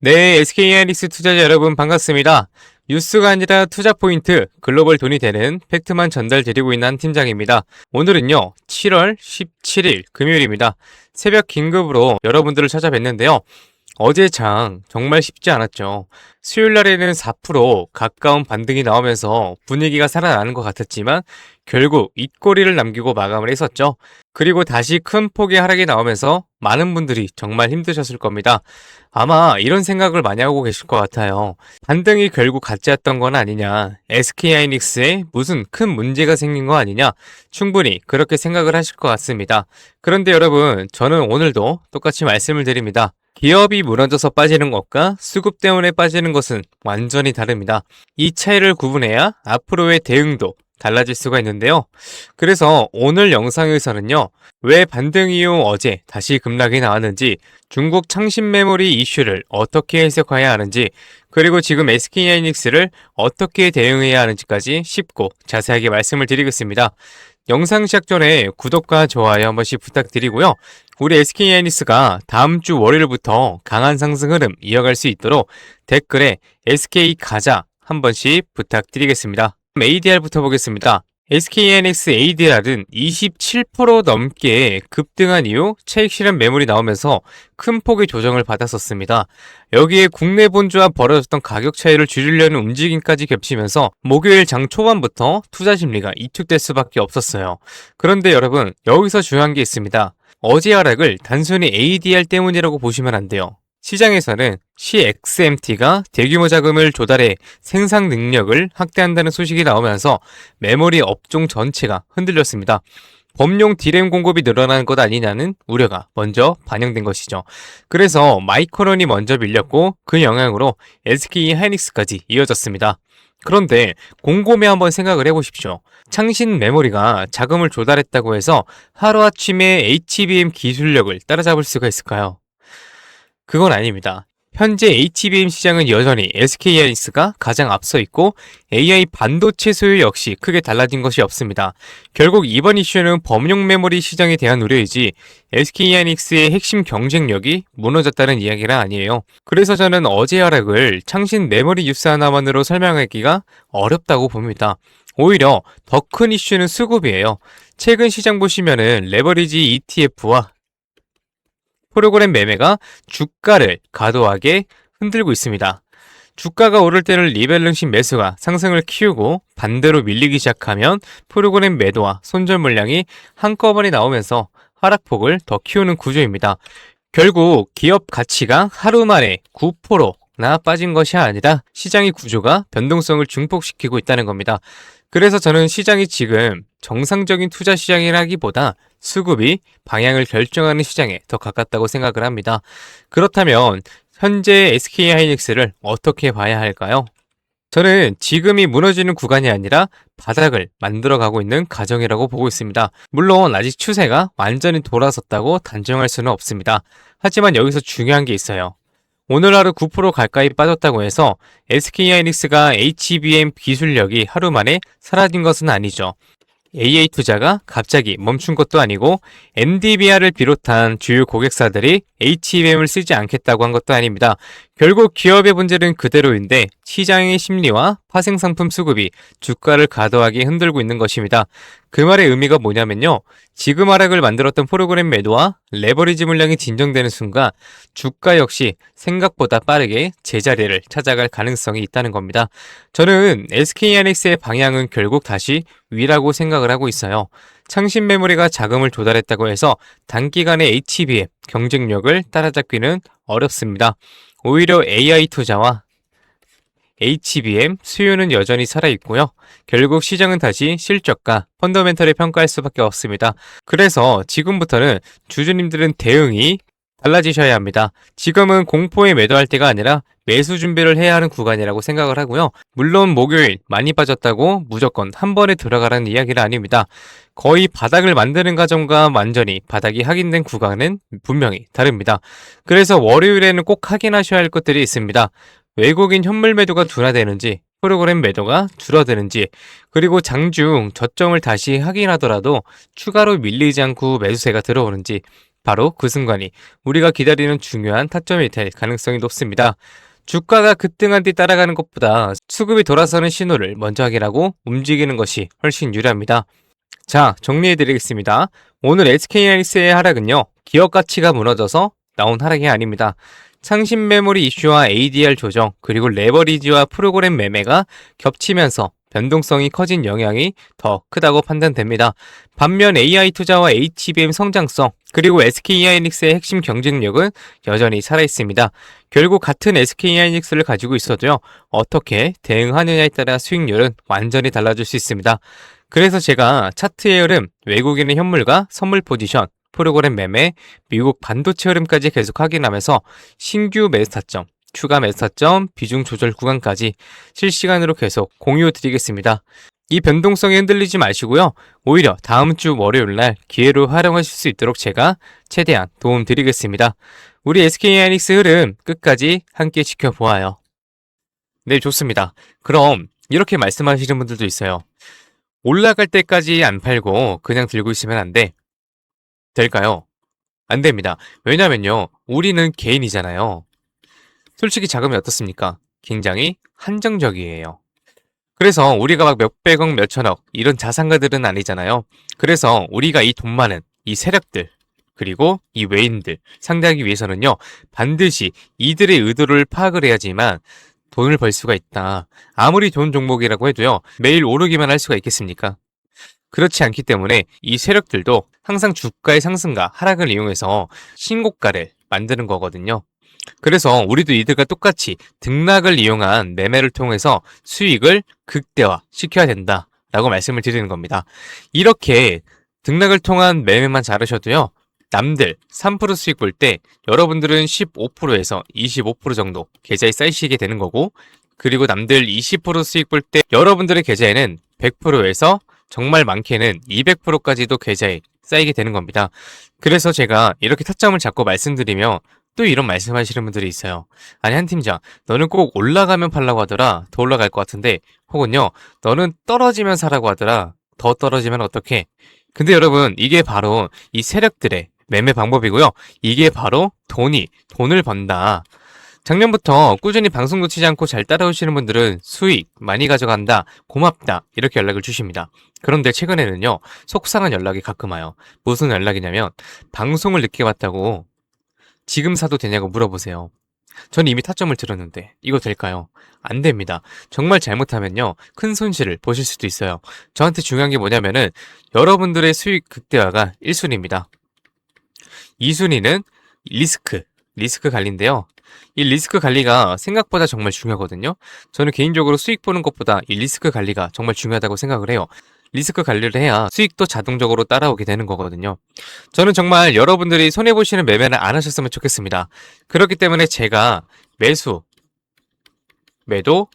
네, SK하이닉스 투자자 여러분 반갑습니다. 뉴스가 아니라 투자 포인트, 글로벌 돈이 되는 팩트만 전달드리고 있는 한 팀장입니다. 오늘은요, 7월 17일 금요일입니다. 새벽 긴급으로 여러분들을 찾아뵀는데요. 어제 장 정말 쉽지 않았죠. 수요일 날에는 4% 가까운 반등이 나오면서 분위기가 살아나는 것 같았지만 결국 윗꼬리를 남기고 마감을 했었죠. 그리고 다시 큰 폭의 하락이 나오면서 많은 분들이 정말 힘드셨을 겁니다. 아마 이런 생각을 많이 하고 계실 것 같아요. 반등이 결국 가짜였던 건 아니냐, SK하이닉스에 무슨 큰 문제가 생긴 거 아니냐, 충분히 그렇게 생각을 하실 것 같습니다. 그런데 여러분, 저는 오늘도 똑같이 말씀을 드립니다. 기업이 무너져서 빠지는 것과 수급 때문에 빠지는 것은 완전히 다릅니다. 이 차이를 구분해야 앞으로의 대응도 달라질 수가 있는데요. 그래서 오늘 영상에서는요, 왜 반등 이후 어제 다시 급락이 나왔는지, 중국 창신 메모리 이슈를 어떻게 해석해야 하는지, 그리고 지금 SK하이닉스를 어떻게 대응해야 하는지까지 쉽고 자세하게 말씀을 드리겠습니다. 영상 시작 전에 구독과 좋아요 한 번씩 부탁드리고요. 우리 SK하이닉스가 다음 주 월요일부터 강한 상승 흐름 이어갈 수 있도록 댓글에 SK 가자 한 번씩 부탁드리겠습니다. ADR부터 보겠습니다. SK하이닉스 ADR은 27% 넘게 급등한 이후 차익 실현 매물이 나오면서 큰 폭의 조정을 받았었습니다. 여기에 국내 본주와 벌어졌던 가격 차이를 줄이려는 움직임까지 겹치면서 목요일 장 초반부터 투자 심리가 이축될 수밖에 없었어요. 그런데 여러분, 여기서 중요한 게 있습니다. 어제 하락을 단순히 ADR 때문이라고 보시면 안 돼요. 시장에서는 CXMT가 대규모 자금을 조달해 생산 능력을 확대한다는 소식이 나오면서 메모리 업종 전체가 흔들렸습니다. 범용 D램 공급이 늘어나는 것 아니냐는 우려가 먼저 반영된 것이죠. 그래서 마이크론이 먼저 밀렸고 그 영향으로 SK하이닉스까지 이어졌습니다. 그런데 곰곰이 한번 생각을 해보십시오. 창신 메모리가 자금을 조달했다고 해서 하루아침에 HBM 기술력을 따라잡을 수가 있을까요? 그건 아닙니다. 현재 HBM 시장은 여전히 SK하이닉스가 가장 앞서 있고 AI 반도체 소유 역시 크게 달라진 것이 없습니다. 결국 이번 이슈는 범용 메모리 시장에 대한 우려이지 SK하이닉스의 핵심 경쟁력이 무너졌다는 이야기는 아니에요. 그래서 저는 어제 하락을 창신 메모리 뉴스 하나만으로 설명하기가 어렵다고 봅니다. 오히려 더 큰 이슈는 수급이에요. 최근 시장 보시면은 레버리지 ETF와 프로그램 매매가 주가를 과도하게 흔들고 있습니다. 주가가 오를 때는 리밸런싱 매수가 상승을 키우고 반대로 밀리기 시작하면 프로그램 매도와 손절 물량이 한꺼번에 나오면서 하락폭을 더 키우는 구조입니다. 결국 기업 가치가 하루 만에 9%나 빠진 것이 아니라 시장의 구조가 변동성을 증폭시키고 있다는 겁니다. 그래서 저는 시장이 지금 정상적인 투자 시장이라기보다 수급이 방향을 결정하는 시장에 더 가깝다고 생각을 합니다. 그렇다면 현재 SK하이닉스를 어떻게 봐야 할까요? 저는 지금이 무너지는 구간이 아니라 바닥을 만들어가고 있는 과정이라고 보고 있습니다. 물론 아직 추세가 완전히 돌아섰다고 단정할 수는 없습니다. 하지만 여기서 중요한 게 있어요. 오늘 하루 9% 가까이 빠졌다고 해서 SK하이닉스가 HBM 기술력이 하루 만에 사라진 것은 아니죠. AA 투자가 갑자기 멈춘 것도 아니고 NDVR을 비롯한 주요 고객사들이 HBM을 쓰지 않겠다고 한 것도 아닙니다. 결국 기업의 문제는 그대로인데 시장의 심리와 파생상품 수급이 주가를 과도하게 흔들고 있는 것입니다. 그 말의 의미가 뭐냐면요. 지금 하락을 만들었던 프로그램 매도와 레버리지 물량이 진정되는 순간 주가 역시 생각보다 빠르게 제자리를 찾아갈 가능성이 있다는 겁니다. 저는 SK하이닉스의 방향은 결국 다시 위라고 생각을 하고 있어요. 창신 메모리가 자금을 조달했다고 해서 단기간에 HBM 경쟁력을 따라잡기는 어렵습니다. 오히려 AI 투자와 HBM 수요는 여전히 살아있고요. 결국 시장은 다시 실적과 펀더멘털을 평가할 수밖에 없습니다. 그래서 지금부터는 주주님들은 대응이 달라지셔야 합니다. 지금은 공포에 매도할 때가 아니라 매수 준비를 해야 하는 구간이라고 생각을 하고요. 물론 목요일 많이 빠졌다고 무조건 한 번에 들어가라는 이야기는 아닙니다. 거의 바닥을 만드는 과정과 완전히 바닥이 확인된 구간은 분명히 다릅니다. 그래서 월요일에는 꼭 확인하셔야 할 것들이 있습니다. 외국인 현물 매도가 둔화되는지, 프로그램 매도가 줄어드는지, 그리고 장중 저점을 다시 확인하더라도 추가로 밀리지 않고 매수세가 들어오는지, 바로 그 순간이 우리가 기다리는 중요한 타점이 될 가능성이 높습니다. 주가가 급등한 뒤 따라가는 것보다 수급이 돌아서는 신호를 먼저 확인하고 움직이는 것이 훨씬 유리합니다. 자, 정리해드리겠습니다. 오늘 SK하이닉스의 하락은요, 기업 가치가 무너져서 나온 하락이 아닙니다. 상신 메모리 이슈와 ADR 조정, 그리고 레버리지와 프로그램 매매가 겹치면서 변동성이 커진 영향이 더 크다고 판단됩니다. 반면 AI 투자와 HBM 성장성, 그리고 SK하이닉스의 핵심 경쟁력은 여전히 살아있습니다. 결국 같은 SK하이닉스를 가지고 있어도요, 어떻게 대응하느냐에 따라 수익률은 완전히 달라질 수 있습니다. 그래서 제가 차트의 흐름, 외국인의 현물과 선물 포지션, 프로그램 매매, 미국 반도체 흐름까지 계속 확인하면서 신규 매수 타점, 추가 매수 타점, 비중 조절 구간까지 실시간으로 계속 공유 드리겠습니다. 이 변동성에 흔들리지 마시고요. 오히려 다음 주 월요일 날 기회로 활용하실 수 있도록 제가 최대한 도움 드리겠습니다. 우리 SK하이닉스 흐름 끝까지 함께 지켜보아요. 네, 좋습니다. 그럼 이렇게 말씀하시는 분들도 있어요. 올라갈 때까지 안 팔고 그냥 들고 있으면 안 돼. 될까요? 안 됩니다. 왜냐면요, 우리는 개인이잖아요. 솔직히 자금이 어떻습니까? 굉장히 한정적이에요. 그래서 우리가 막 몇백억, 몇천억 이런 자산가들은 아니잖아요. 그래서 우리가 이 돈 많은 이 세력들, 그리고 이 외인들 상대하기 위해서는요, 반드시 이들의 의도를 파악을 해야지만 돈을 벌 수가 있다. 아무리 좋은 종목이라고 해도요, 매일 오르기만 할 수가 있겠습니까? 그렇지 않기 때문에 이 세력들도 항상 주가의 상승과 하락을 이용해서 신고가를 만드는 거거든요. 그래서 우리도 이들과 똑같이 등락을 이용한 매매를 통해서 수익을 극대화 시켜야 된다라고 말씀을 드리는 겁니다. 이렇게 등락을 통한 매매만 잘하셔도요, 남들 3% 수익 볼 때 여러분들은 15%에서 25% 정도 계좌에 쌓이시게 되는 거고, 그리고 남들 20% 수익 볼 때 여러분들의 계좌에는 100%에서 정말 많게는 200%까지도 계좌에 쌓이게 되는 겁니다. 그래서 제가 이렇게 타점을 잡고 말씀드리며 또 이런 말씀하시는 분들이 있어요. 아니, 한 팀장, 너는 꼭 올라가면 팔라고 하더라. 더 올라갈 것 같은데. 혹은요, 너는 떨어지면 사라고 하더라. 더 떨어지면 어떡해? 근데 여러분, 이게 바로 이 세력들의 매매 방법이고요. 이게 바로 돈을 번다. 작년부터 꾸준히 방송 놓치지 않고 잘 따라오시는 분들은 수익 많이 가져간다, 고맙다 이렇게 연락을 주십니다. 그런데 최근에는요, 속상한 연락이 가끔 와요. 무슨 연락이냐면 방송을 늦게 봤다고 지금 사도 되냐고 물어보세요. 전 이미 타점을 들었는데 이거 될까요? 안 됩니다. 정말 잘못하면요, 큰 손실을 보실 수도 있어요. 저한테 중요한 게 뭐냐면은 여러분들의 수익 극대화가 1순위입니다. 2순위는 리스크 관리인데요. 이 리스크 관리가 생각보다 정말 중요하거든요. 저는 개인적으로 수익 보는 것보다 이 리스크 관리가 정말 중요하다고 생각을 해요. 리스크 관리를 해야 수익도 자동적으로 따라오게 되는 거거든요. 저는 정말 여러분들이 손해보시는 매매는 안 하셨으면 좋겠습니다. 그렇기 때문에 제가 매수, 매도,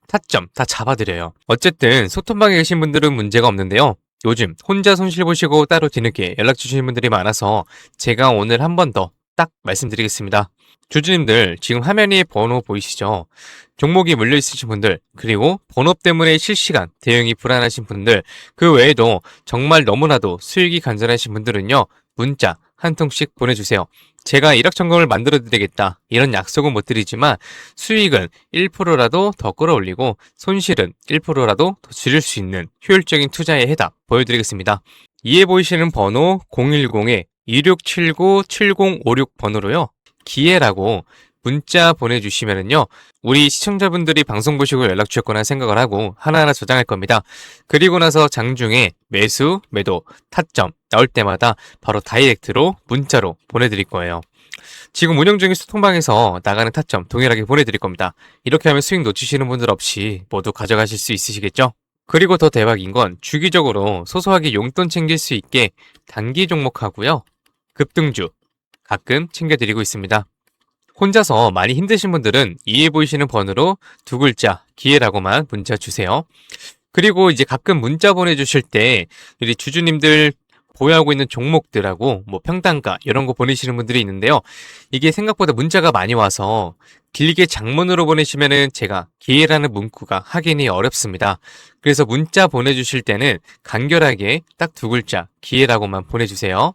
타점 다 잡아드려요. 어쨌든 소통방에 계신 분들은 문제가 없는데요. 요즘 혼자 손실 보시고 따로 뒤늦게 연락 주시는 분들이 많아서 제가 오늘 한 번 더 딱 말씀드리겠습니다. 주주님들, 지금 화면 위에 번호 보이시죠? 종목이 물려 있으신 분들, 그리고 번호 때문에 실시간 대응이 불안하신 분들, 그 외에도 정말 너무나도 수익이 간절하신 분들은요, 문자 한 통씩 보내주세요. 제가 일확천금을 만들어 드리겠다, 이런 약속은 못 드리지만 수익은 1%라도 더 끌어올리고 손실은 1%라도 더 줄일 수 있는 효율적인 투자의 해답 보여드리겠습니다. 이에 보이시는 번호 010-2679-7056 번호로요, 기회라고 문자 보내주시면은요, 우리 시청자분들이 방송 보시고 연락 주셨거나 생각을 하고 하나하나 저장할 겁니다. 그리고 나서 장중에 매수, 매도, 타점 나올 때마다 바로 다이렉트로 문자로 보내드릴 거예요. 지금 운영 중인 소통방에서 나가는 타점 동일하게 보내드릴 겁니다. 이렇게 하면 수익 놓치시는 분들 없이 모두 가져가실 수 있으시겠죠? 그리고 더 대박인 건 주기적으로 소소하게 용돈 챙길 수 있게 단기 종목하고요, 급등주 가끔 챙겨드리고 있습니다. 혼자서 많이 힘드신 분들은 이에 보이시는 번호로 두 글자 기회라고만 문자 주세요. 그리고 이제 가끔 문자 보내주실 때 우리 주주님들 보유하고 있는 종목들하고 뭐 평단가 이런 거 보내시는 분들이 있는데요. 이게 생각보다 문자가 많이 와서 길게 장문으로 보내시면은 제가 기회라는 문구가 확인이 어렵습니다. 그래서 문자 보내주실 때는 간결하게 딱 두 글자 기회라고만 보내주세요.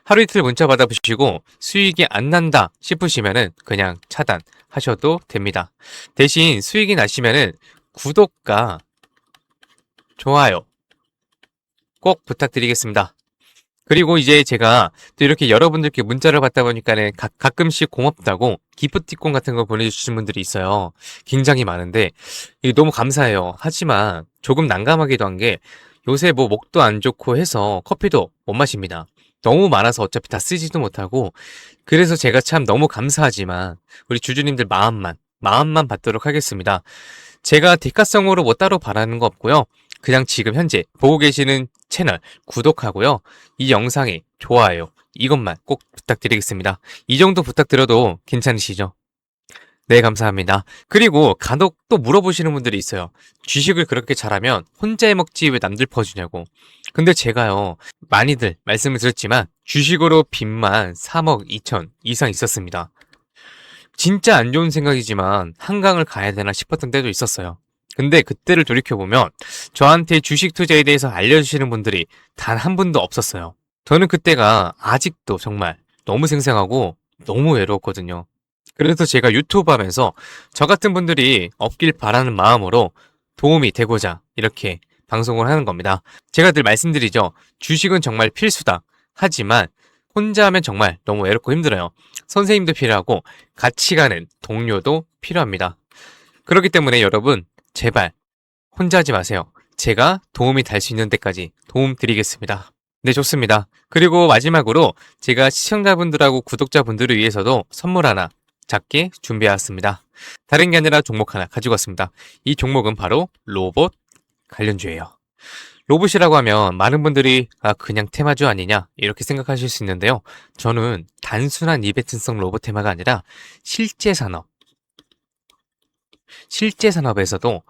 하루 이틀 문자 받아보시고 수익이 안 난다 싶으시면은 그냥 차단하셔도 됩니다. 대신 수익이 나시면은 구독과 좋아요 꼭 부탁드리겠습니다. 그리고 이제 제가 또 이렇게 여러분들께 문자를 받다 보니까는 가끔씩 고맙다고 기프티콘 같은 거 보내주시는 분들이 있어요. 굉장히 많은데 이게 너무 감사해요. 하지만 조금 난감하기도 한 게 요새 뭐 목도 안 좋고 해서 커피도 못 마십니다. 너무 많아서 어차피 다 쓰지도 못하고 그래서 제가 참 너무 감사하지만 우리 주주님들 마음만 받도록 하겠습니다. 제가 대가성으로 뭐 따로 바라는 거 없고요. 그냥 지금 현재 보고 계시는 채널 구독하고요. 이 영상에 좋아요 이것만 꼭 부탁드리겠습니다. 이 정도 부탁드려도 괜찮으시죠? 네, 감사합니다. 그리고 간혹 또 물어보시는 분들이 있어요. 주식을 그렇게 잘하면 혼자 해먹지 왜 남들 퍼주냐고. 근데 제가요, 많이들 말씀을 드렸지만 주식으로 빚만 3억 2천 이상 있었습니다. 진짜 안 좋은 생각이지만 한강을 가야 되나 싶었던 때도 있었어요. 근데 그때를 돌이켜보면 저한테 주식 투자에 대해서 알려주시는 분들이 단 한 분도 없었어요. 저는 그때가 아직도 정말 너무 생생하고 너무 외로웠거든요. 그래서 제가 유튜브 하면서 저 같은 분들이 없길 바라는 마음으로 도움이 되고자 이렇게 방송을 하는 겁니다. 제가 늘 말씀드리죠. 주식은 정말 필수다. 하지만 혼자 하면 정말 너무 외롭고 힘들어요. 선생님도 필요하고 같이 가는 동료도 필요합니다. 그렇기 때문에 여러분 제발 혼자 하지 마세요. 제가 도움이 될 수 있는 데까지 도움 드리겠습니다. 네, 좋습니다. 그리고 마지막으로 제가 시청자분들하고 구독자분들을 위해서도 선물 하나 작게 준비해왔습니다. 다른 게 아니라 종목 하나 가지고 왔습니다. 이 종목은 바로 로봇 관련주예요. 로봇이라고 하면 많은 분들이 그냥 테마주 아니냐 이렇게 생각하실 수 있는데요. 저는 단순한 이벤트성 로봇 테마가 아니라 실제 산업에서도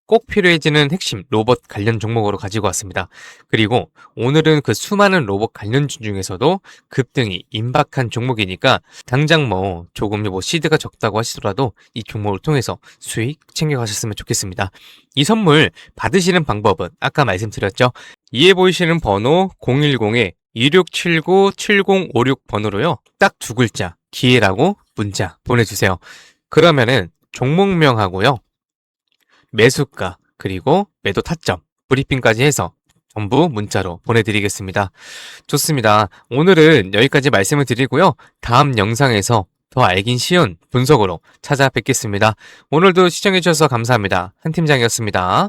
꼭 필요해지는 핵심 로봇 관련 종목으로 가지고 왔습니다. 그리고 오늘은 그 수많은 로봇 관련주 중에서도 급등이 임박한 종목이니까 당장 뭐 조금 뭐 시드가 적다고 하시더라도 이 종목을 통해서 수익 챙겨가셨으면 좋겠습니다. 이 선물 받으시는 방법은 아까 말씀드렸죠. 이에 보이시는 번호 010-2679-7056 번호로요. 딱 두 글자 기회라고 문자 보내주세요. 그러면은 종목명하고요. 매수가 그리고 매도 타점 브리핑까지 해서 전부 문자로 보내드리겠습니다. 좋습니다. 오늘은 여기까지 말씀을 드리고요. 다음 영상에서 더 알긴 쉬운 분석으로 찾아뵙겠습니다. 오늘도 시청해주셔서 감사합니다. 한 팀장이었습니다.